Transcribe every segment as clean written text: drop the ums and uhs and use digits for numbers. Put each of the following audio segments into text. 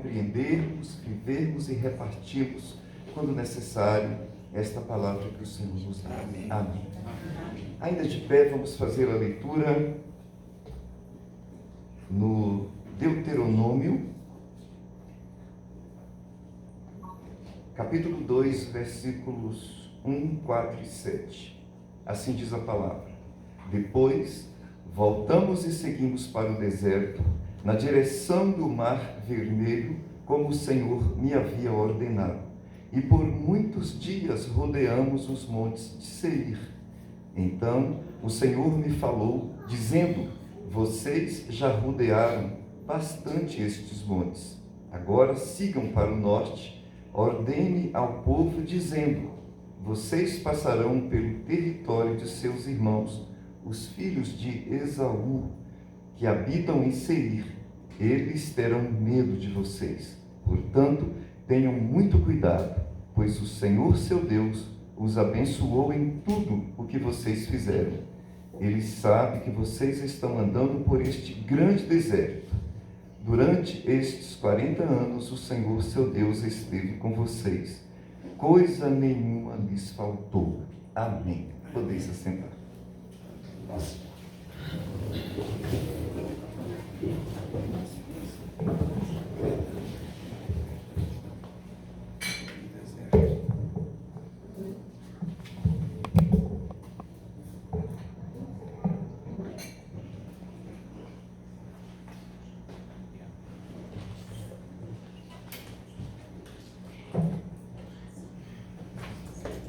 compreendermos, vivermos e repartirmos, quando necessário, esta palavra que o Senhor nos dá. Amém. Ainda de pé, vamos fazer a leitura no Deuteronômio, capítulo 2, versículos 1, 4 e 7. Assim diz a palavra: Depois, voltamos e seguimos para o deserto, na direção do Mar Vermelho, como o Senhor me havia ordenado. E por muitos dias rodeamos os montes de Seir. Então o Senhor me falou, dizendo: Vocês já rodearam bastante estes montes. Agora sigam para o norte. Ordene ao povo, dizendo: Vocês passarão pelo território de seus irmãos, os filhos de Esaú, que habitam em Seir. Eles terão medo de vocês. Portanto, tenham muito cuidado, pois o Senhor, seu Deus, os abençoou em tudo o que vocês fizeram. Ele sabe que vocês estão andando por este grande deserto. Durante estes 40 anos, o Senhor, seu Deus, esteve com vocês. Coisa nenhuma lhes faltou. Amém. Podeis se assentar.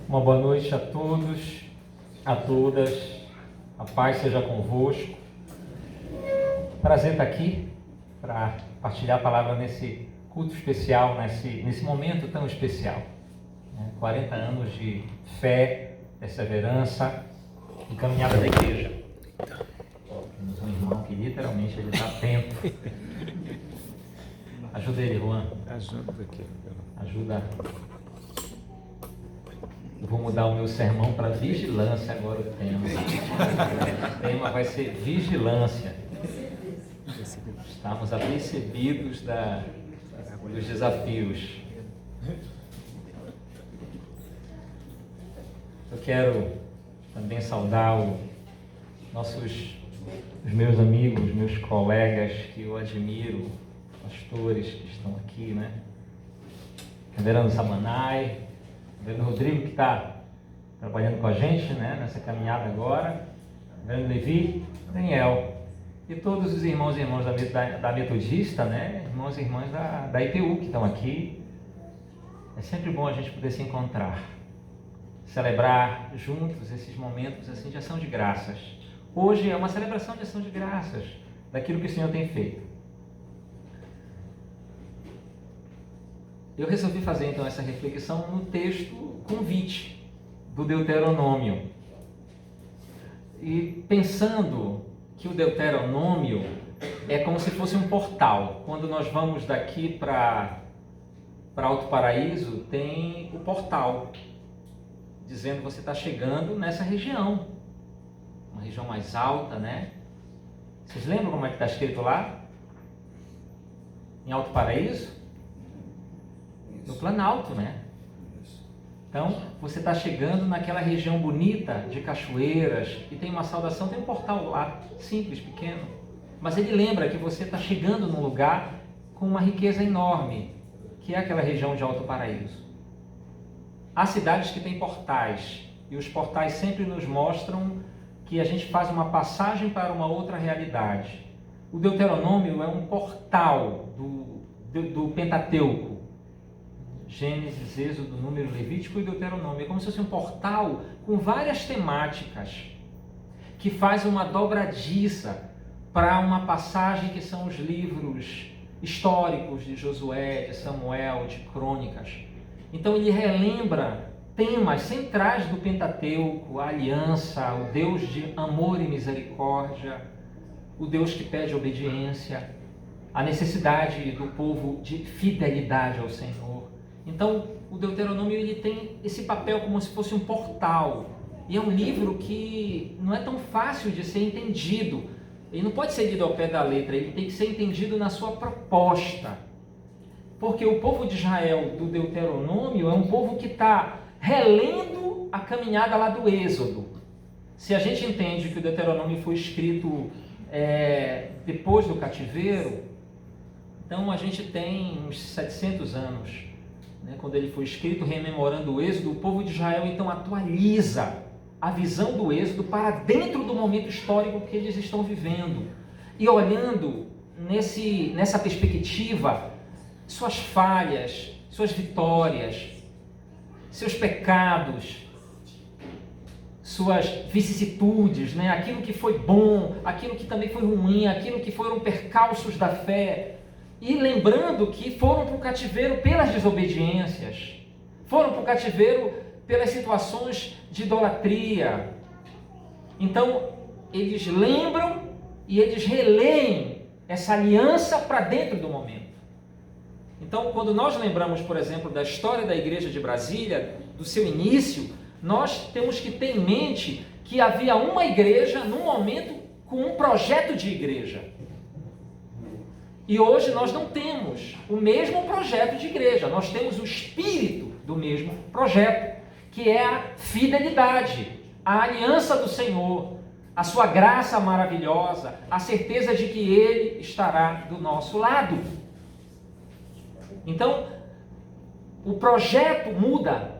Uma boa noite a todos, a todas, a paz seja convosco. Prazer estar aqui para partilhar a palavra nesse culto especial, nesse momento tão especial. 40 anos de fé, perseverança e caminhada da igreja. Temos um irmão que literalmente ele está atento. Ajuda ele, Juan. Ajuda. Eu vou mudar o meu sermão para vigilância agora, o tema. O tema vai ser vigilância. Estamos apercebidos dos desafios. Eu quero também saudar os meus amigos, os meus colegas que eu admiro, pastores que estão aqui, né? Reverendo Samanai, Reverendo Rodrigo, que está trabalhando com a gente, né, nessa caminhada agora, Reverendo Levi, Daniel, e todos os irmãos e irmãs da Metodista, né, irmãos e irmãs da IPU que estão aqui. É sempre bom a gente poder se encontrar, celebrar juntos esses momentos assim, de ação de graças. Hoje é uma celebração de ação de graças daquilo que o Senhor tem feito. Eu resolvi fazer então essa reflexão no texto convite do Deuteronômio. E pensando que o Deuteronômio é como se fosse um portal. Quando nós vamos daqui para Alto Paraíso, tem o portal, dizendo que você está chegando nessa região. Uma região mais alta, né? Vocês lembram como é que está escrito lá? Em Alto Paraíso? No Planalto, né? Então, você está chegando naquela região bonita de cachoeiras e tem uma saudação, tem um portal lá, simples, pequeno. Mas ele lembra que você está chegando num lugar com uma riqueza enorme, que é aquela região de Alto Paraíso. Há cidades que têm portais e os portais sempre nos mostram que a gente faz uma passagem para uma outra realidade. O Deuteronômio é um portal do Pentateuco. Gênesis, Êxodo, Número, Levítico e Deuteronômio. É como se fosse um portal com várias temáticas que faz uma dobradiça para uma passagem que são os livros históricos de Josué, de Samuel, de Crônicas. Então ele relembra temas centrais do Pentateuco, a aliança, o Deus de amor e misericórdia, o Deus que pede obediência, a necessidade do povo de fidelidade ao Senhor. Então, o Deuteronômio ele tem esse papel como se fosse um portal. E é um livro que não é tão fácil de ser entendido. Ele não pode ser lido ao pé da letra, ele tem que ser entendido na sua proposta. Porque o povo de Israel do Deuteronômio é um povo que está relendo a caminhada lá do Êxodo. Se a gente entende que o Deuteronômio foi escrito depois do cativeiro, então a gente tem uns 700 anos, né, quando ele foi escrito, rememorando o Êxodo. O povo de Israel então atualiza a visão do Êxodo para dentro do momento histórico que eles estão vivendo. E olhando nessa perspectiva, suas falhas, suas vitórias, seus pecados, suas vicissitudes, né? Aquilo que foi bom, aquilo que também foi ruim, aquilo que foram percalços da fé. E lembrando que foram para o cativeiro pelas desobediências, foram para o cativeiro pelas situações de idolatria. Então, eles lembram e eles releem essa aliança para dentro do momento. Então, quando nós lembramos, por exemplo, da história da Igreja de Brasília, do seu início, nós temos que ter em mente que havia uma igreja num momento com um projeto de igreja. E hoje nós não temos o mesmo projeto de igreja, nós temos o espírito do mesmo projeto, que é a fidelidade, a aliança do Senhor, a sua graça maravilhosa, a certeza de que Ele estará do nosso lado. Então, o projeto muda.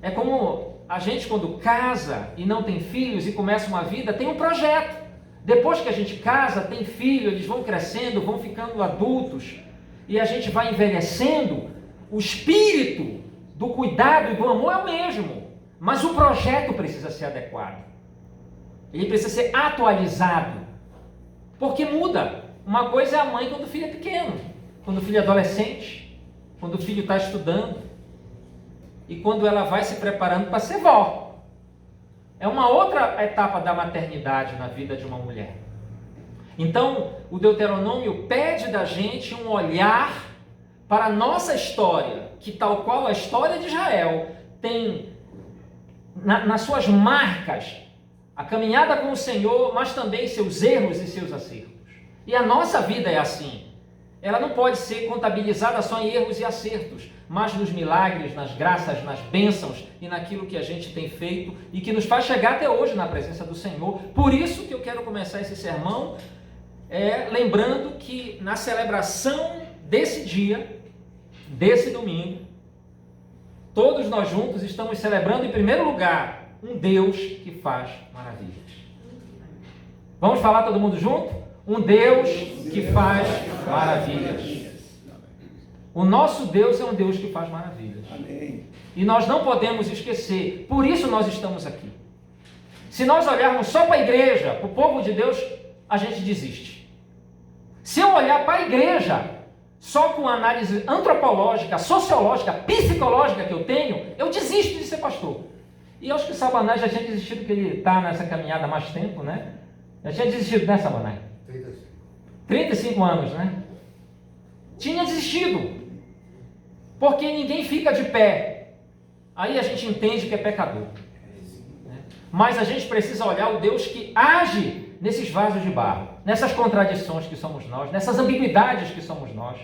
É como a gente quando casa e não tem filhos e começa uma vida, tem um projeto. Depois que a gente casa, tem filho, eles vão crescendo, vão ficando adultos, e a gente vai envelhecendo, o espírito do cuidado e do amor é o mesmo, mas o projeto precisa ser adequado. Ele precisa ser atualizado, porque muda. Uma coisa é a mãe quando o filho é pequeno, quando o filho é adolescente, quando o filho está estudando, e quando ela vai se preparando para ser vó. É uma outra etapa da maternidade na vida de uma mulher. Então, o Deuteronômio pede da gente um olhar para a nossa história, que tal qual a história de Israel tem nas suas marcas a caminhada com o Senhor, mas também seus erros e seus acertos. E a nossa vida é assim. Ela não pode ser contabilizada só em erros e acertos, mas nos milagres, nas graças, nas bênçãos e naquilo que a gente tem feito e que nos faz chegar até hoje na presença do Senhor. Por isso que eu quero começar esse sermão lembrando que na celebração desse dia, desse domingo, todos nós juntos estamos celebrando em primeiro lugar um Deus que faz maravilhas. Vamos falar todo mundo junto? Um Deus que faz maravilhas. O nosso Deus é um Deus que faz maravilhas. Amém. E nós não podemos esquecer, por isso nós estamos aqui. Se nós olharmos só para a igreja, para o povo de Deus, a gente desiste. Se eu olhar para a igreja, só com a análise antropológica, sociológica, psicológica que eu tenho, eu desisto de ser pastor. E eu acho que o Sabanás já tinha desistido, porque ele está nessa caminhada há mais tempo, né? Já tinha desistido, né, Sabanás? 35 anos, né? Tinha desistido. Porque ninguém fica de pé. Aí a gente entende que é pecador. Né? Mas a gente precisa olhar o Deus que age nesses vasos de barro, nessas contradições que somos nós, nessas ambiguidades que somos nós,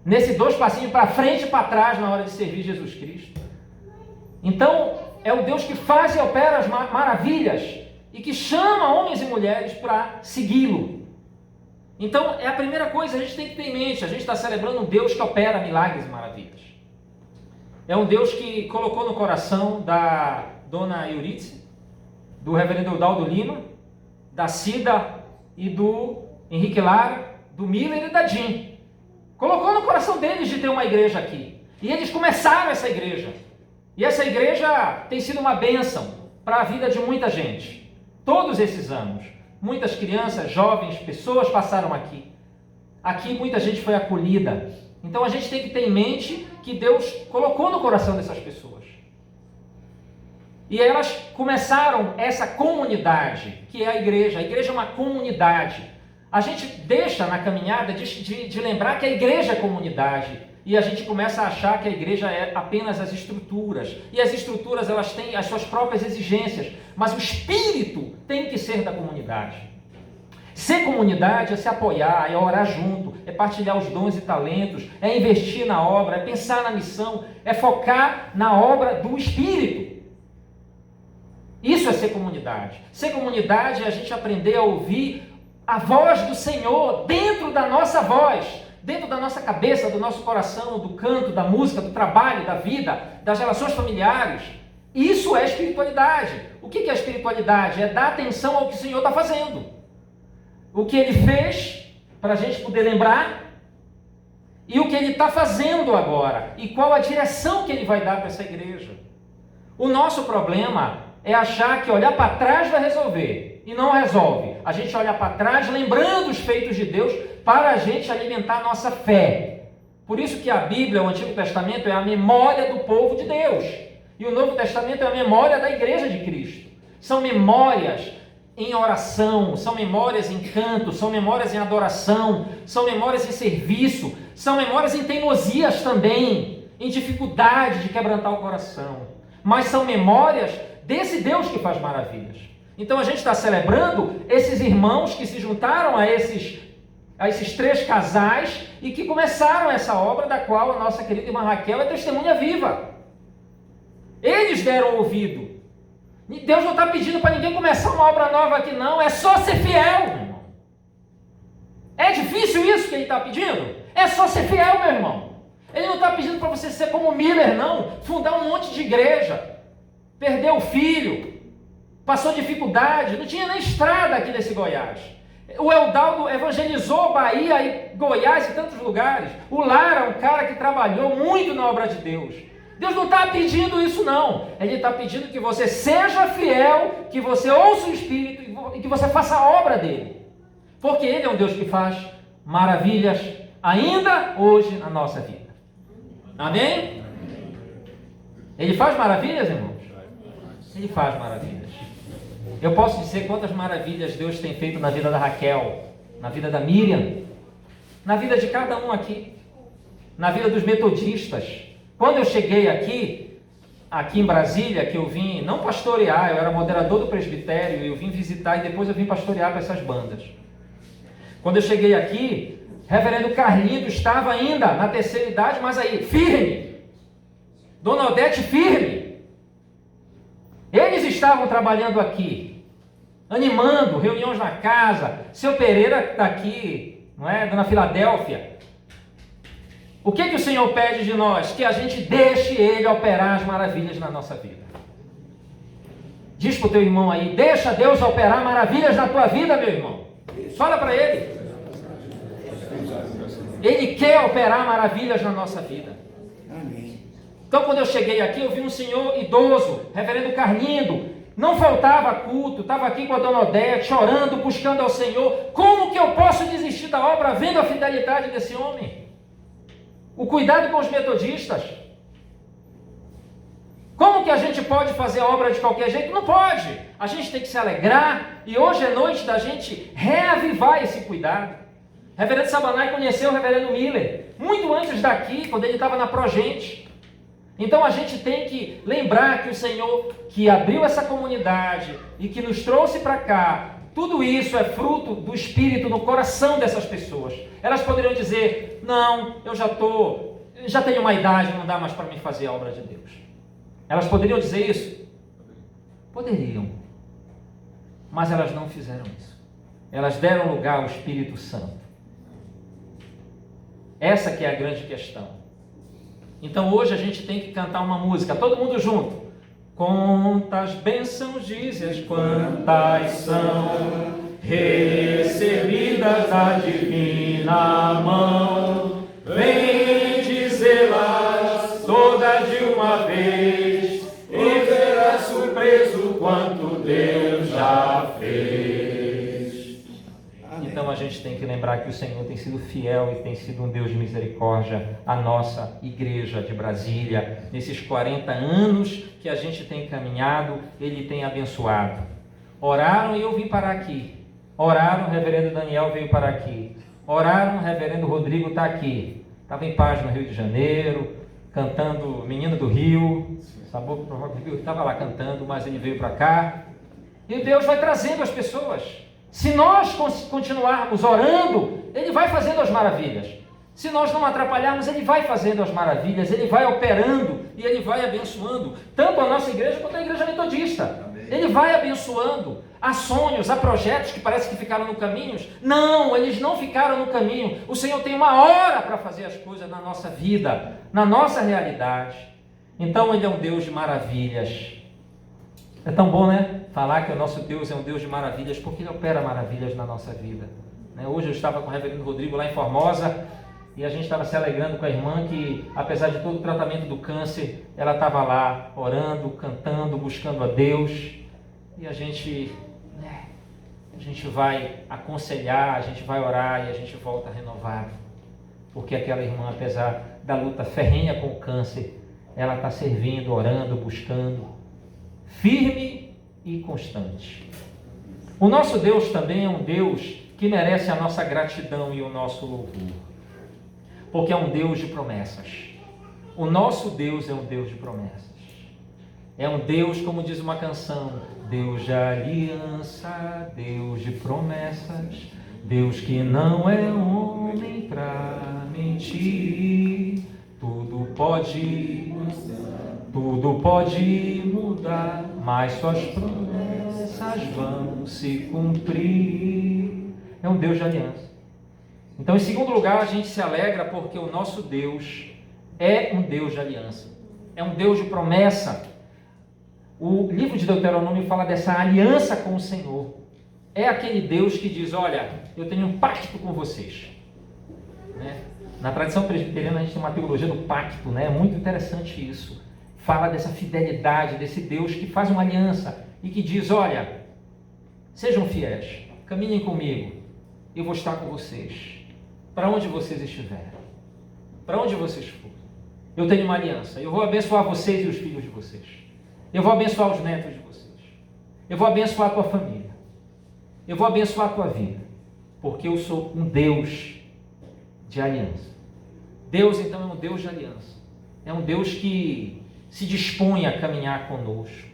nesse 2 passinhos para frente e para trás na hora de servir Jesus Cristo. Então, é o Deus que faz e opera as maravilhas e que chama homens e mulheres para segui-lo. Então, é a primeira coisa que a gente tem que ter em mente. A gente está celebrando um Deus que opera milagres e maravilhas. É um Deus que colocou no coração da dona Euridice, do reverendo Eudaldo Lima, da Cida e do Henrique Lara, do Miller e da Jean. Colocou no coração deles de ter uma igreja aqui. E eles começaram essa igreja. E essa igreja tem sido uma bênção para a vida de muita gente. Todos esses anos. Muitas crianças, jovens, pessoas passaram aqui. Aqui muita gente foi acolhida. Então a gente tem que ter em mente que Deus colocou no coração dessas pessoas. E elas começaram essa comunidade, que é a igreja. A igreja é uma comunidade. A gente deixa na caminhada de lembrar que a igreja é comunidade. E a gente começa a achar que a igreja é apenas as estruturas. E as estruturas, elas têm as suas próprias exigências. Mas o espírito tem que ser da comunidade. Ser comunidade é se apoiar, é orar junto, é partilhar os dons e talentos, é investir na obra, é pensar na missão, é focar na obra do Espírito. Isso é ser comunidade. Ser comunidade é a gente aprender a ouvir a voz do Senhor dentro da nossa voz, dentro da nossa cabeça, do nosso coração, do canto, da música, do trabalho, da vida, das relações familiares. Isso é espiritualidade. O que é espiritualidade? É dar atenção ao que o Senhor está fazendo. O que Ele fez, para a gente poder lembrar, e o que Ele está fazendo agora, e qual a direção que Ele vai dar para essa igreja. O nosso problema é achar que olhar para trás vai resolver, e não resolve. A gente olha para trás lembrando os feitos de Deus para a gente alimentar a nossa fé. Por isso que a Bíblia, o Antigo Testamento, é a memória do povo de Deus. E o Novo Testamento é a memória da igreja de Cristo. São memórias em oração, são memórias em canto, são memórias em adoração, são memórias em serviço, são memórias em teimosias também, em dificuldade de quebrantar o coração. Mas são memórias desse Deus que faz maravilhas. Então a gente está celebrando esses irmãos que se juntaram a esses 3 casais e que começaram essa obra da qual a nossa querida irmã Raquel é testemunha viva. Eles deram ouvido. Deus não está pedindo para ninguém começar uma obra nova aqui não, é só ser fiel, meu irmão. É difícil isso que Ele está pedindo? É só ser fiel, meu irmão. Ele não está pedindo para você ser como Miller, não, fundar um monte de igreja, perder o filho, passou dificuldade, não tinha nem estrada aqui nesse Goiás. O Eudaldo evangelizou Bahia e Goiás e tantos lugares. O Lara, um cara que trabalhou muito na obra de Deus. Deus não está pedindo isso não, Ele está pedindo que você seja fiel, que você ouça o Espírito e que você faça a obra dEle, porque Ele é um Deus que faz maravilhas ainda hoje na nossa vida. Amém? Ele faz maravilhas, irmãos? Ele faz maravilhas. Eu posso dizer quantas maravilhas Deus tem feito na vida da Raquel, na vida da Miriam, na vida de cada um aqui, na vida dos metodistas. Quando eu cheguei aqui em Brasília, que eu vim não pastorear, eu era moderador do presbitério, eu vim visitar e depois eu vim pastorear para essas bandas. Quando eu cheguei aqui, reverendo Carlito estava ainda na terceira idade, mas aí, firme. Dona Odete, firme. Eles estavam trabalhando aqui, animando, reuniões na casa. Seu Pereira está aqui, não é? Dona Filadélfia. O que o Senhor pede de nós? Que a gente deixe Ele operar as maravilhas na nossa vida. Diz para o teu irmão aí, deixa Deus operar maravilhas na tua vida, meu irmão. Fala para Ele. Ele quer operar maravilhas na nossa vida. Então, quando eu cheguei aqui, eu vi um senhor idoso, reverendo Carlindo, não faltava culto, estava aqui com a Dona Odete, chorando, buscando ao Senhor. Como que eu posso desistir da obra vendo a fidelidade desse homem? O cuidado com os metodistas. Como que a gente pode fazer a obra de qualquer jeito? Não pode. A gente tem que se alegrar e hoje é noite da gente reavivar esse cuidado. O reverendo Sabanai conheceu o reverendo Miller muito antes daqui, quando ele estava na Progente. Então a gente tem que lembrar que o Senhor que abriu essa comunidade e que nos trouxe para cá, tudo isso é fruto do Espírito no coração dessas pessoas. Elas poderiam dizer, não, eu já tenho uma idade, não dá mais para mim fazer a obra de Deus. Elas poderiam dizer isso? Poderiam. Mas elas não fizeram isso. Elas deram lugar ao Espírito Santo. Essa que é a grande questão. Então hoje a gente tem que cantar uma música, todo mundo junto. Quantas bênçãos dizes, quantas são recebidas da divina mão, vem dizê-las todas de uma vez, e serás surpreso quanto Deus já fez. Então a gente tem que lembrar que o Senhor tem sido fiel e tem sido um Deus de misericórdia à nossa igreja de Brasília. Nesses 40 anos que a gente tem caminhado, Ele tem abençoado. Oraram e eu vim parar aqui. Oraram, o reverendo Daniel veio parar aqui. Oraram, o reverendo Rodrigo está aqui. Estava em paz no Rio de Janeiro, cantando Menino do Rio. Sabor pro Rock in Rio, estava lá cantando, mas ele veio para cá. E Deus vai trazendo as pessoas. Se nós continuarmos orando, Ele vai fazendo as maravilhas. Se nós não atrapalharmos, Ele vai fazendo as maravilhas, Ele vai operando e Ele vai abençoando, tanto a nossa igreja quanto a igreja metodista. Amém. Ele vai abençoando. Há sonhos, há projetos que parece que ficaram no caminho. Não, eles não ficaram no caminho. O Senhor tem uma hora para fazer as coisas na nossa vida, na nossa realidade. Então Ele é um Deus de maravilhas. É tão bom, né? Falar que o nosso Deus é um Deus de maravilhas, porque Ele opera maravilhas na nossa vida. Hoje eu estava com o reverendo Rodrigo lá em Formosa, e a gente estava se alegrando com a irmã que, apesar de todo o tratamento do câncer, ela estava lá orando, cantando, buscando a Deus. E a gente vai aconselhar, a gente vai orar e a gente volta renovado. Porque aquela irmã, apesar da luta ferrenha com o câncer, ela está servindo, orando, buscando, firme e constante. O nosso Deus também é um Deus que merece a nossa gratidão e o nosso louvor. Porque é um Deus de promessas. O nosso Deus é um Deus de promessas. É um Deus, como diz uma canção, Deus de aliança, Deus de promessas, Deus que não é homem para mentir, tudo pode mudar, mas suas promessas vão se cumprir. É um Deus de aliança. Então, em segundo lugar, a gente se alegra porque o nosso Deus é um Deus de aliança, é um Deus de promessa. O livro de Deuteronômio fala dessa aliança com o Senhor. É aquele Deus que diz, olha, eu tenho um pacto com vocês. Na tradição presbiteriana a gente tem uma teologia do pacto, é muito interessante isso. Fala dessa fidelidade, desse Deus que faz uma aliança e que diz, olha, sejam fiéis, caminhem comigo, eu vou estar com vocês. Para onde vocês estiverem, para onde vocês forem, eu tenho uma aliança, eu vou abençoar vocês e os filhos de vocês, eu vou abençoar os netos de vocês, eu vou abençoar a tua família, eu vou abençoar a tua vida, porque eu sou um Deus de aliança. Deus então é um Deus de aliança, é um Deus que se dispõe a caminhar conosco,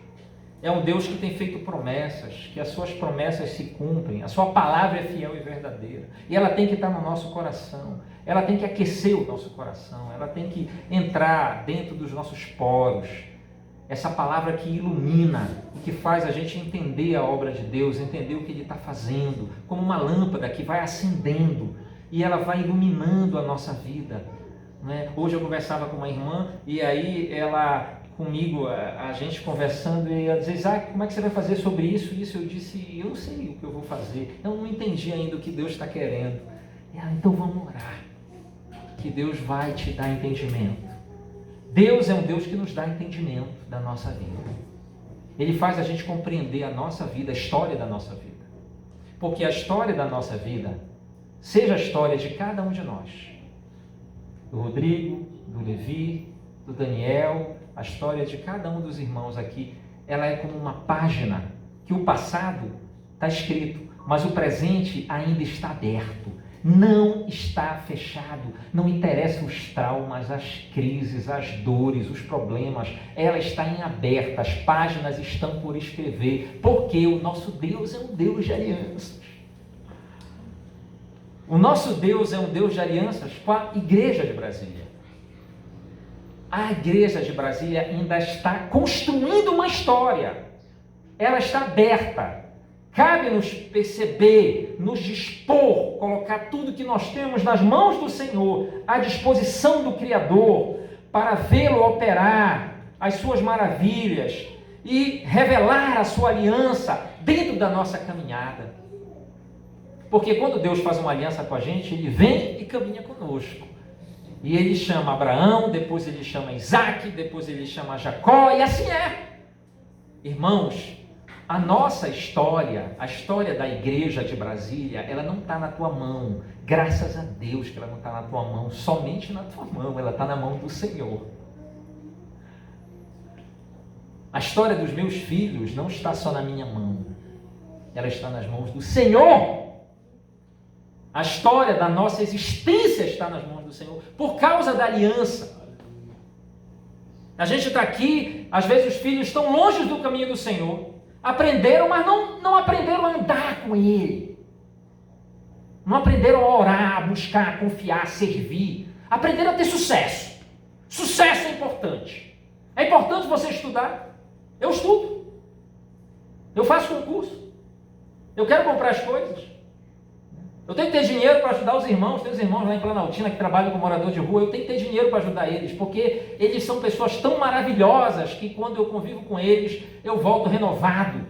é um Deus que tem feito promessas, que as suas promessas se cumprem, a sua palavra é fiel e verdadeira, e ela tem que estar no nosso coração, ela tem que aquecer o nosso coração, ela tem que entrar dentro dos nossos poros, essa palavra que ilumina e que faz a gente entender a obra de Deus, entender o que Ele está fazendo, como uma lâmpada que vai acendendo e ela vai iluminando a nossa vida. Hoje eu conversava com uma irmã e aí ela... comigo, a gente conversando, e ela dizia, Isaac, como é que você vai fazer sobre isso? Eu disse, eu não sei o que eu vou fazer, eu não entendi ainda o que Deus está querendo. E ela, então vamos orar, que Deus vai te dar entendimento. Deus é um Deus que nos dá entendimento da nossa vida. Ele faz a gente compreender a nossa vida, a história da nossa vida. Porque a história da nossa vida, seja a história de cada um de nós, do Rodrigo, do Levi, do Daniel, a história de cada um dos irmãos aqui, ela é como uma página que o passado está escrito, mas o presente ainda está aberto, não está fechado. Não interessa os traumas, as crises, as dores, os problemas, ela está em aberto, as páginas estão por escrever, porque o nosso Deus é um Deus de alianças. O nosso Deus é um Deus de alianças com a Igreja de Brasília. A Igreja de Brasília ainda está construindo uma história. Ela está aberta. Cabe-nos perceber, nos dispor, colocar tudo que nós temos nas mãos do Senhor, à disposição do Criador, para vê-lo operar as suas maravilhas e revelar a sua aliança dentro da nossa caminhada. Porque quando Deus faz uma aliança com a gente, Ele vem e caminha conosco. E Ele chama Abraão, depois Ele chama Isaac, depois Ele chama Jacó, e assim é. Irmãos, a nossa história, a história da Igreja de Brasília, ela não está na tua mão. Graças a Deus que ela não está na tua mão, somente na tua mão, ela está na mão do Senhor. A história dos meus filhos não está só na minha mão, ela está nas mãos do Senhor. A história da nossa existência está nas mãos do Senhor, por causa da aliança. A gente está aqui, às vezes os filhos estão longe do caminho do Senhor, aprenderam, mas não aprenderam a andar com Ele. Não aprenderam a orar, a buscar, a confiar, a servir. Aprenderam a ter sucesso. Sucesso é importante. É importante você estudar. Eu estudo. Eu faço concurso. Eu quero comprar as coisas. Eu tenho que ter dinheiro para ajudar os irmãos. Tem os irmãos lá em Planaltina que trabalham com morador de rua. Eu tenho que ter dinheiro para ajudar eles, porque eles são pessoas tão maravilhosas que quando eu convivo com eles, eu volto renovado.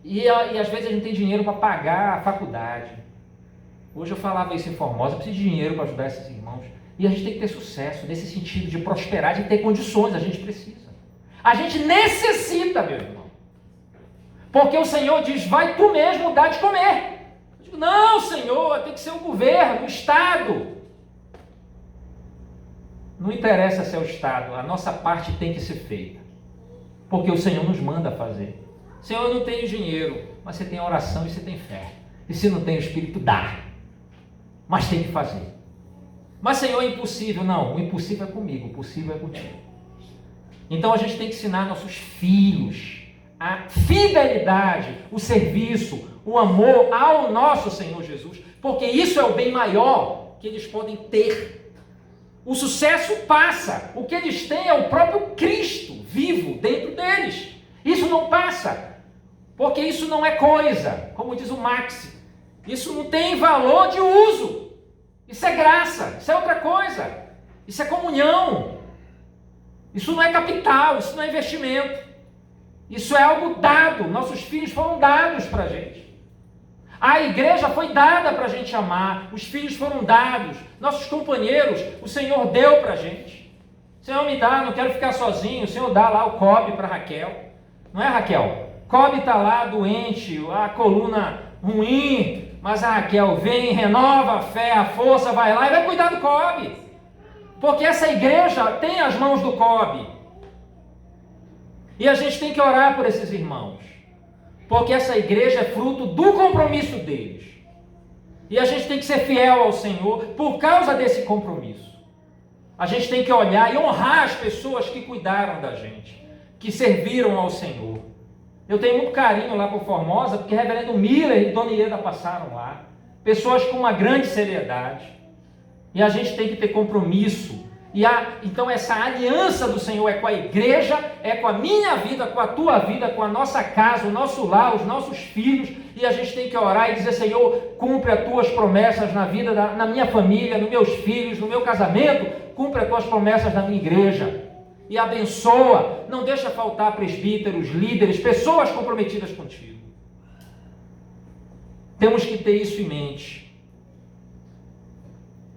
E às vezes a gente tem dinheiro para pagar a faculdade. Hoje eu falava isso em Formosa, eu preciso de dinheiro para ajudar esses irmãos. E a gente tem que ter sucesso nesse sentido de prosperar, de ter condições. A gente precisa. A gente necessita, meu irmão. Porque o Senhor diz, vai tu mesmo dar de comer. Não, Senhor, tem que ser o governo, o Estado. Não interessa se é o Estado, a nossa parte tem que ser feita. Porque o Senhor nos manda fazer. Senhor, eu não tenho dinheiro, mas você tem oração e você tem fé. E se não tem o Espírito, dá. Mas tem que fazer. Mas, Senhor, é impossível. Não, o impossível é comigo, o possível é contigo. Então a gente tem que ensinar nossos filhos a fidelidade, o serviço, o amor ao nosso Senhor Jesus, porque isso é o bem maior que eles podem ter. O sucesso passa, o que eles têm é o próprio Cristo vivo dentro deles. Isso não passa, porque isso não é coisa, como diz o Max, isso não tem valor de uso, isso é graça, isso é outra coisa, isso é comunhão, isso não é capital, isso não é investimento. Isso é algo dado, nossos filhos foram dados para a gente. A igreja foi dada para a gente amar, os filhos foram dados, nossos companheiros, o Senhor deu para a gente. O Senhor me dá, não quero ficar sozinho, o Senhor dá lá o Cobb para Raquel. Não é, Raquel? Cobb está lá doente, a coluna ruim, mas a Raquel vem, renova a fé, a força, vai lá e vai cuidar do Cobb. Porque essa igreja tem as mãos do Cobb. E a gente tem que orar por esses irmãos, porque essa igreja é fruto do compromisso deles. E a gente tem que ser fiel ao Senhor por causa desse compromisso. A gente tem que olhar e honrar as pessoas que cuidaram da gente, que serviram ao Senhor. Eu tenho muito carinho lá por Formosa, porque reverendo Miller e Dona Ieda passaram lá. Pessoas com uma grande seriedade. E a gente tem que ter compromisso. Então essa aliança do Senhor é com a igreja, é com a minha vida, com a tua vida, com a nossa casa, o nosso lar, os nossos filhos, e a gente tem que orar e dizer, Senhor, cumpre as tuas promessas na vida, na minha família, nos meus filhos, no meu casamento, cumpre as tuas promessas na minha igreja, e abençoa, não deixa faltar presbíteros, líderes, pessoas comprometidas contigo. Temos que ter isso em mente.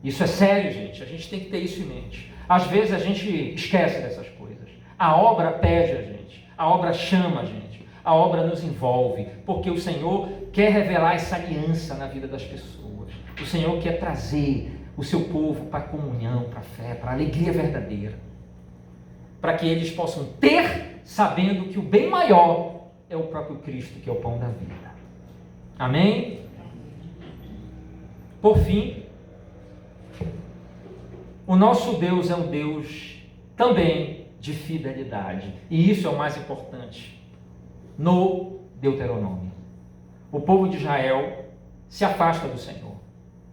Isso é sério, gente. A gente tem que ter isso em mente. Às vezes a gente esquece dessas coisas. A obra pede a gente. A obra chama a gente. A obra nos envolve. Porque o Senhor quer revelar essa aliança na vida das pessoas. O Senhor quer trazer o seu povo para a comunhão, para a fé, para a alegria verdadeira. Para que eles possam ter, sabendo que o bem maior é o próprio Cristo, que é o pão da vida. Amém? Por fim, o nosso Deus é um Deus também de fidelidade. E isso é o mais importante. No Deuteronômio, o povo de Israel se afasta do Senhor.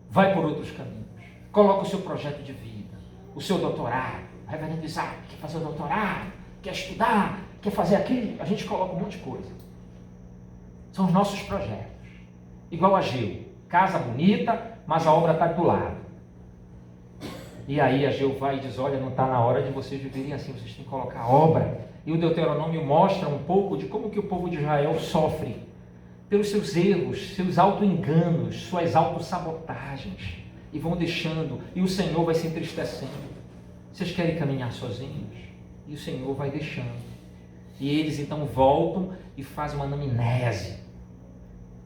Vai por outros caminhos. Coloca o seu projeto de vida. O seu doutorado. O reverendo Isaac quer fazer o doutorado. Quer estudar. Quer fazer aquilo. A gente coloca um monte de coisa. São os nossos projetos. Igual a Ageu. Casa bonita, mas a obra está do lado. E aí Ageu vai e diz, olha, não está na hora de vocês viverem assim, vocês têm que colocar a obra. E o Deuteronômio mostra um pouco de como que o povo de Israel sofre pelos seus erros, seus auto-enganos, suas auto-sabotagens. E vão deixando, e o Senhor vai se entristecendo. Vocês querem caminhar sozinhos? E o Senhor vai deixando. E eles então voltam e fazem uma anamnese,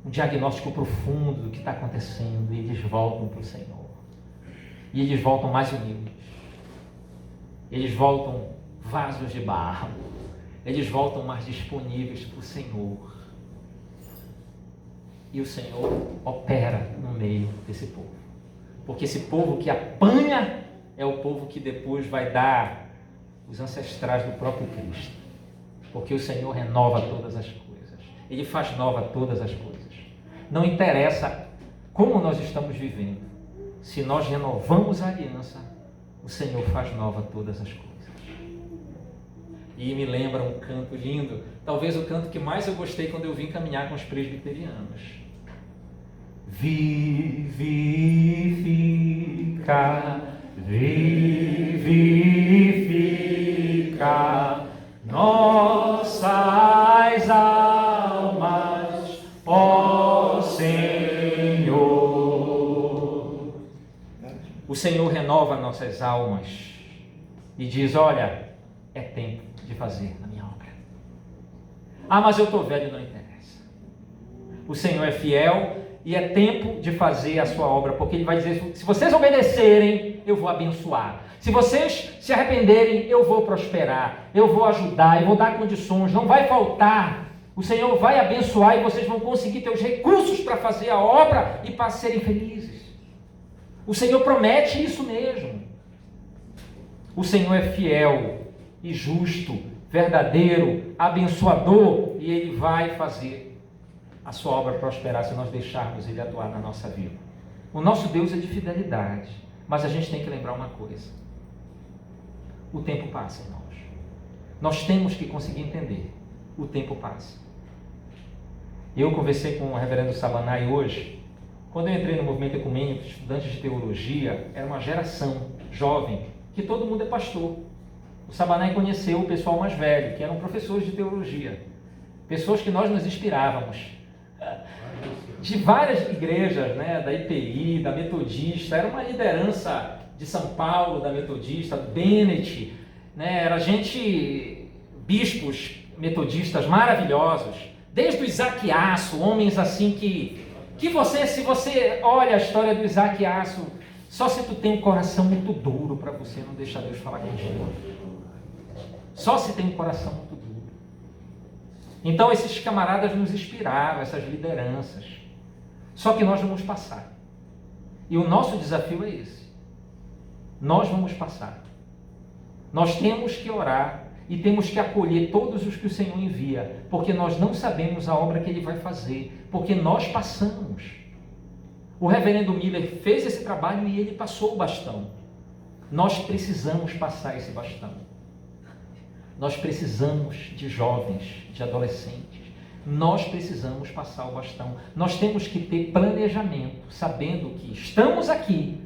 um diagnóstico profundo do que está acontecendo. E eles voltam para o Senhor. E eles voltam mais humildes. Eles voltam vasos de barro. Eles voltam mais disponíveis para o Senhor. E o Senhor opera no meio desse povo. Porque esse povo que apanha é o povo que depois vai dar os ancestrais do próprio Cristo. Porque o Senhor renova todas as coisas. Ele faz nova todas as coisas. Não interessa como nós estamos vivendo. Se nós renovamos a aliança, o Senhor faz nova todas as coisas. E me lembra um canto lindo, talvez o canto que mais eu gostei quando eu vim caminhar com os presbiterianos. Vivifica, vivifica nossas almas, ó Senhor. O Senhor renova nossas almas e diz: olha, é tempo de fazer a minha obra. Ah, mas eu estou velho, não interessa. O Senhor é fiel e é tempo de fazer a sua obra, porque Ele vai dizer: se vocês obedecerem, eu vou abençoar. Se vocês se arrependerem, eu vou prosperar, eu vou ajudar, eu vou dar condições, não vai faltar. O Senhor vai abençoar e vocês vão conseguir ter os recursos para fazer a obra e para serem felizes. O Senhor promete isso mesmo. O Senhor é fiel e justo, verdadeiro, abençoador, e Ele vai fazer a sua obra prosperar se nós deixarmos Ele atuar na nossa vida. O nosso Deus é de fidelidade, mas a gente tem que lembrar uma coisa: o tempo passa, irmãos. Nós temos que conseguir entender: o tempo passa. Eu conversei com o reverendo Sabanai hoje. Quando eu entrei no movimento ecumênico, estudantes de teologia, era uma geração jovem, que todo mundo é pastor. O Sabanai conheceu o pessoal mais velho, que eram professores de teologia, pessoas que nós nos inspirávamos, de várias igrejas, né, da IPI, da Metodista, era uma liderança de São Paulo, da Metodista, Bennett, né, era gente, bispos metodistas maravilhosos, desde o Isaac Aço, homens assim que você, se você olha a história do Isaac Aço, só se tu tem um coração muito duro para você não deixar Deus falar contigo. Só se tem um coração muito duro. Então esses camaradas nos inspiraram, essas lideranças. Só que nós vamos passar. E o nosso desafio é esse. Nós vamos passar. Nós temos que orar e temos que acolher todos os que o Senhor envia, porque nós não sabemos a obra que Ele vai fazer, porque nós passamos. O reverendo Miller fez esse trabalho e ele passou o bastão. Nós precisamos passar esse bastão. Nós precisamos de jovens, de adolescentes. Nós precisamos passar o bastão. Nós temos que ter planejamento, sabendo que estamos aqui,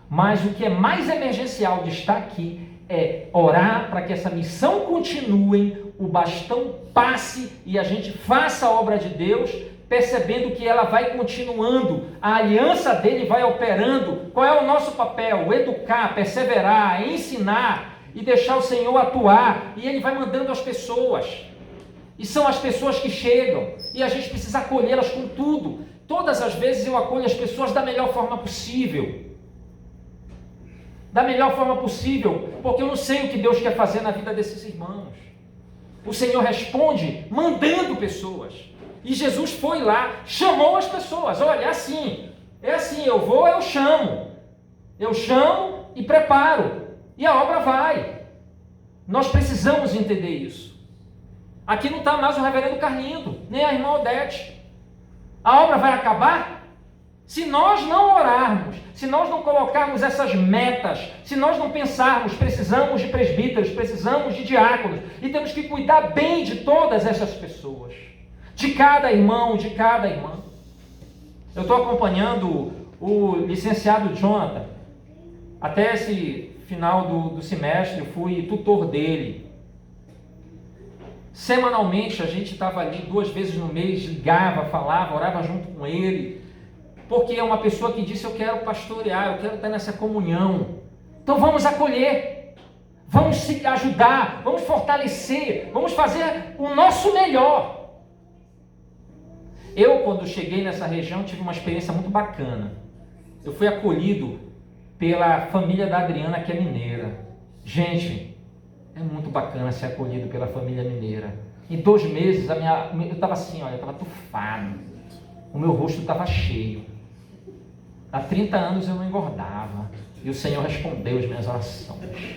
mas o que é mais emergencial de estar aqui é orar para que essa missão continue, o bastão passe e a gente faça a obra de Deus, percebendo que ela vai continuando, a aliança dele vai operando. Qual é o nosso papel? Educar, perseverar, ensinar e deixar o Senhor atuar, e Ele vai mandando as pessoas, e são as pessoas que chegam, e a gente precisa acolhê-las com tudo. Todas as vezes eu acolho as pessoas da melhor forma possível, porque eu não sei o que Deus quer fazer na vida desses irmãos. O Senhor responde mandando pessoas, e Jesus foi lá, chamou as pessoas. Olha, é assim, eu vou, eu chamo e preparo, e a obra vai. Nós precisamos entender isso. Aqui não está mais o reverendo Carlindo, nem a irmã Odete. A obra vai acabar se nós não orarmos, se nós não colocarmos essas metas, se nós não pensarmos: precisamos de presbíteros, precisamos de diáconos, e temos que cuidar bem de todas essas pessoas, de cada irmão, de cada irmã. Eu estou acompanhando o licenciado Jonathan. Até esse final do semestre eu fui tutor dele. Semanalmente a gente estava ali 2 vezes no mês, ligava, falava, orava junto com ele, porque é uma pessoa que disse: eu quero pastorear, eu quero estar nessa comunhão. Então vamos acolher, vamos se ajudar, vamos fortalecer, vamos fazer o nosso melhor. Eu, quando cheguei nessa região, tive uma experiência muito bacana. Eu fui acolhido pela família da Adriana, que é mineira. Gente, é muito bacana ser acolhido pela família mineira. Em 2 meses, eu estava assim, olha, eu estava tufado. O meu rosto estava cheio. Há 30 anos eu não engordava. E o Senhor respondeu as minhas orações.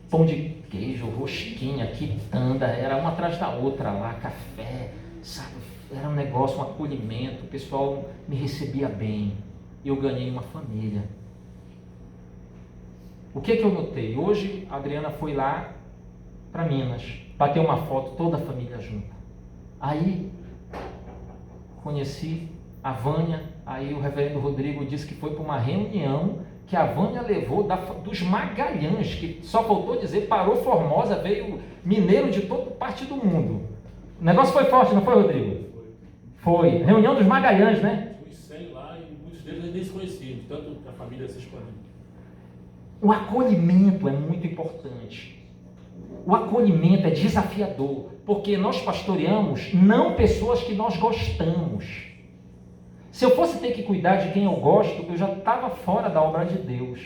Pão de queijo, rosquinha, quitanda, era uma atrás da outra lá, café, sabe? era um negócio, um acolhimento, o pessoal me recebia bem. Eu ganhei uma família. O que eu notei? Hoje a Adriana foi lá para Minas, bateu uma foto, toda a família junta. Aí conheci a Vânia, aí o reverendo Rodrigo disse que foi para uma reunião que a Vânia levou dos Magalhães, que só faltou dizer, parou Formosa, veio mineiro de toda parte do mundo. O negócio foi forte, não foi, Rodrigo? Foi. Reunião dos Magalhães, né? Os 100 lá e muitos deles nem se conheciam, tanto que a família se expandiu. O acolhimento é muito importante. O acolhimento é desafiador, porque nós pastoreamos não pessoas que nós gostamos. Se eu fosse ter que cuidar de quem eu gosto, eu já estava fora da obra de Deus.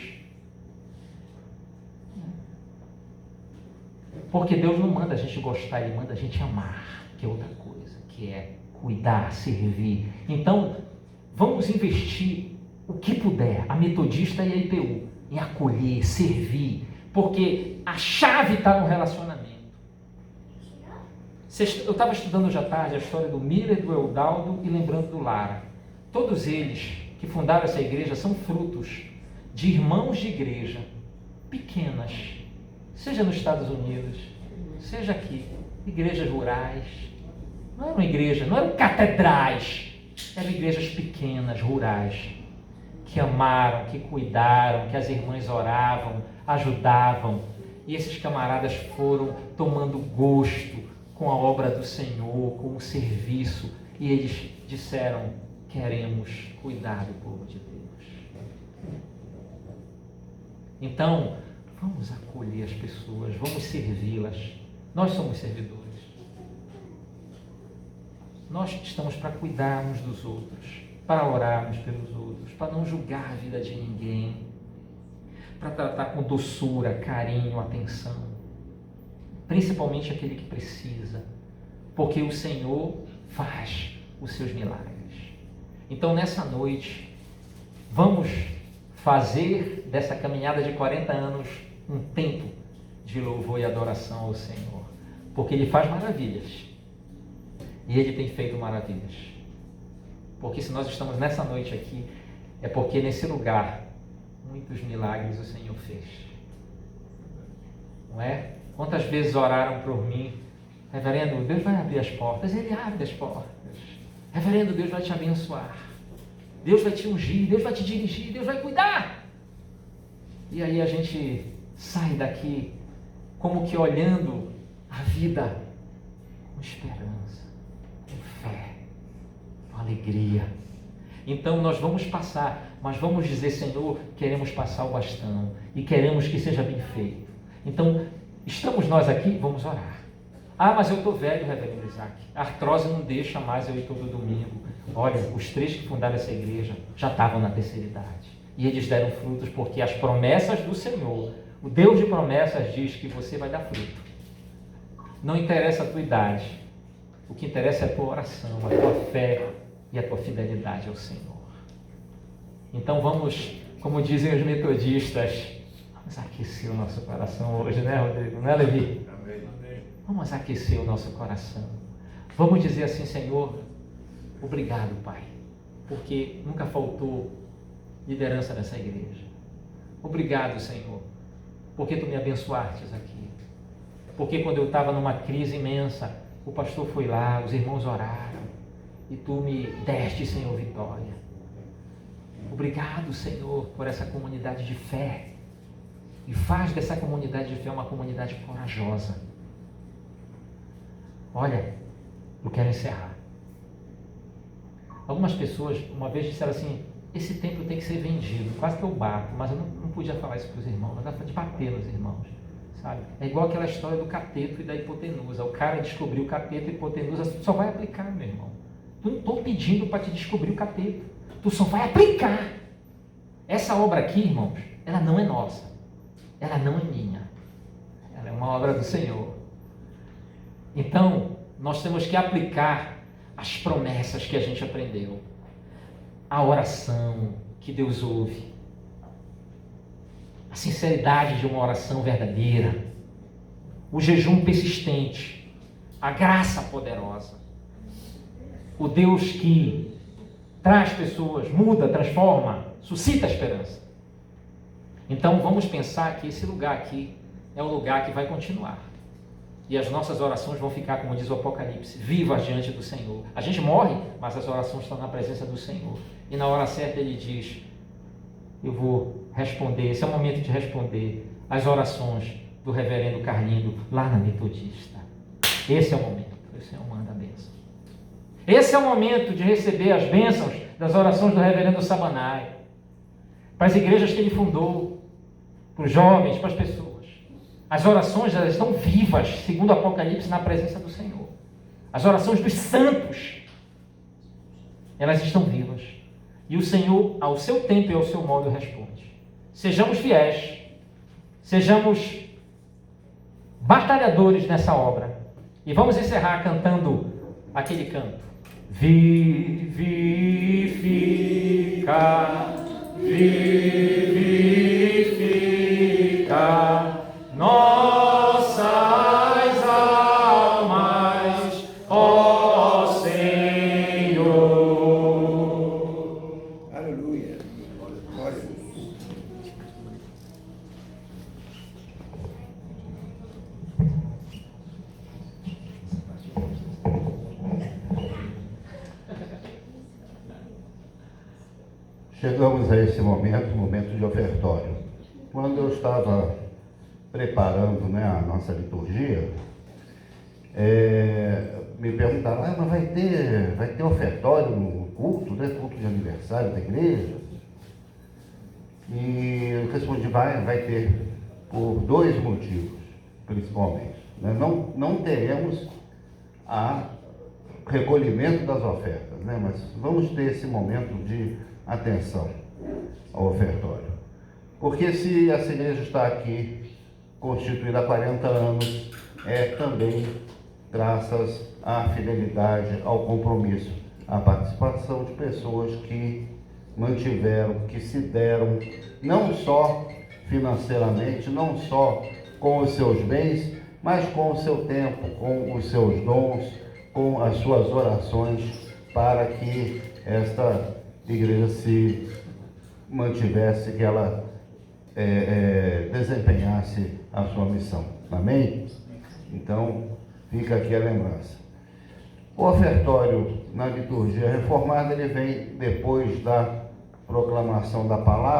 Porque Deus não manda a gente gostar, Ele manda a gente amar, que é outra coisa, que é cuidar, servir. Então, vamos investir o que puder, a Metodista e a IPU, em acolher, servir, porque a chave está no relacionamento. Eu estava estudando hoje à tarde a história do Miller, do Eudaldo e lembrando do Lara. Todos eles que fundaram essa igreja são frutos de irmãos de igreja pequenas, seja nos Estados Unidos, seja aqui, igrejas rurais. Não eram igrejas, não eram catedrais, eram igrejas pequenas, rurais, que amaram, que cuidaram, que as irmãs oravam, ajudavam. E esses camaradas foram tomando gosto com a obra do Senhor, com o serviço, e eles disseram: queremos cuidar do povo de Deus. Então, vamos acolher as pessoas, vamos servi-las. Nós somos servidores. Nós estamos para cuidar uns dos outros, para orarmos pelos outros, para não julgar a vida de ninguém, para tratar com doçura, carinho, atenção, principalmente aquele que precisa, porque o Senhor faz os seus milagres. Então, nessa noite, vamos fazer dessa caminhada de 40 anos um tempo de louvor e adoração ao Senhor, porque Ele faz maravilhas. E Ele tem feito maravilhas. Porque se nós estamos nessa noite aqui, é porque nesse lugar, muitos milagres o Senhor fez. Não é? Quantas vezes oraram por mim: reverendo, Deus vai abrir as portas. Ele abre as portas. Reverendo, Deus vai te abençoar. Deus vai te ungir, Deus vai te dirigir, Deus vai cuidar. E aí a gente sai daqui como que olhando a vida com esperança, com fé, com alegria. Então nós vamos passar, mas vamos dizer: Senhor, queremos passar o bastão e queremos que seja bem feito. Então, estamos nós aqui, vamos orar. Ah, mas eu estou velho, reverendo Isaac. A artrose não deixa mais eu ir todo domingo. Olha, os 3 que fundaram essa igreja já estavam na terceira idade. E eles deram frutos porque as promessas do Senhor, o Deus de promessas, diz que você vai dar fruto. Não interessa a tua idade. O que interessa é a tua oração, a tua fé e a tua fidelidade ao Senhor. Então vamos, como dizem os metodistas, vamos aquecer o nosso coração hoje, né, Rodrigo? Não é, Levi? Amém. Vamos aquecer o nosso coração. Vamos dizer assim: Senhor, obrigado, Pai, porque nunca faltou liderança nessa igreja. Obrigado, Senhor, porque Tu me abençoastes aqui. Porque quando eu estava numa crise imensa, o pastor foi lá, os irmãos oraram, e Tu me deste, Senhor, vitória. Obrigado, Senhor, por essa comunidade de fé. E faz dessa comunidade de fé uma comunidade corajosa. Olha, eu quero encerrar. Algumas pessoas uma vez disseram assim: esse templo tem que ser vendido. Quase que eu bato, mas eu não podia falar isso para os irmãos, mas era de bater nos irmãos, sabe? É igual aquela história do cateto e da hipotenusa. O cara descobriu o cateto e a hipotenusa, só vai aplicar, meu irmão. Eu não estou pedindo para te descobrir o cateto, tu só vai aplicar. Essa obra aqui, irmãos, ela não é nossa, ela não é minha, ela é uma obra do Senhor. Então, nós temos que aplicar as promessas que a gente aprendeu, a oração que Deus ouve, a sinceridade de uma oração verdadeira, o jejum persistente, a graça poderosa. o Deus que traz pessoas, muda, transforma, suscita a esperança. Então vamos pensar que esse lugar aqui é o lugar que vai continuar. E as nossas orações vão ficar, como diz o Apocalipse, vivas diante do Senhor. A gente morre, mas as orações estão na presença do Senhor. E na hora certa ele diz, eu vou responder, esse é o momento de responder as orações do reverendo Carlindo, lá na Metodista. Esse é o momento, o Senhor manda a bênção. Esse é o momento de receber as bênçãos das orações do reverendo Sabanai, para as igrejas que ele fundou, para os jovens, para as pessoas. As orações, elas estão vivas, segundo o Apocalipse, na presença do Senhor. As orações dos santos, elas estão vivas. E o Senhor, ao seu tempo e ao seu modo, responde. Sejamos fiéis, sejamos batalhadores nessa obra. E vamos encerrar cantando aquele canto. Vivifica, vivifica nossas almas, ó Senhor. Aleluia. Glória a Deus. Chegamos a esse momento de ofertório. Quando eu estava preparando, a nossa liturgia, me perguntaram, mas vai ter ofertório no culto, culto de aniversário da igreja? E eu respondi, vai ter, por dois motivos, principalmente. Não teremos a recolhimento das ofertas, mas vamos ter esse momento de atenção ao ofertório. Porque se essa igreja está aqui, constituída há 40 anos, é também graças à fidelidade, ao compromisso, à participação de pessoas que mantiveram, que se deram, não só financeiramente, não só com os seus bens, mas com o seu tempo, com os seus dons, com as suas orações, para que esta igreja se mantivesse, que ela desempenhasse a sua missão. Amém? Então, fica aqui a lembrança. O ofertório na liturgia reformada, ele vem depois da proclamação da palavra,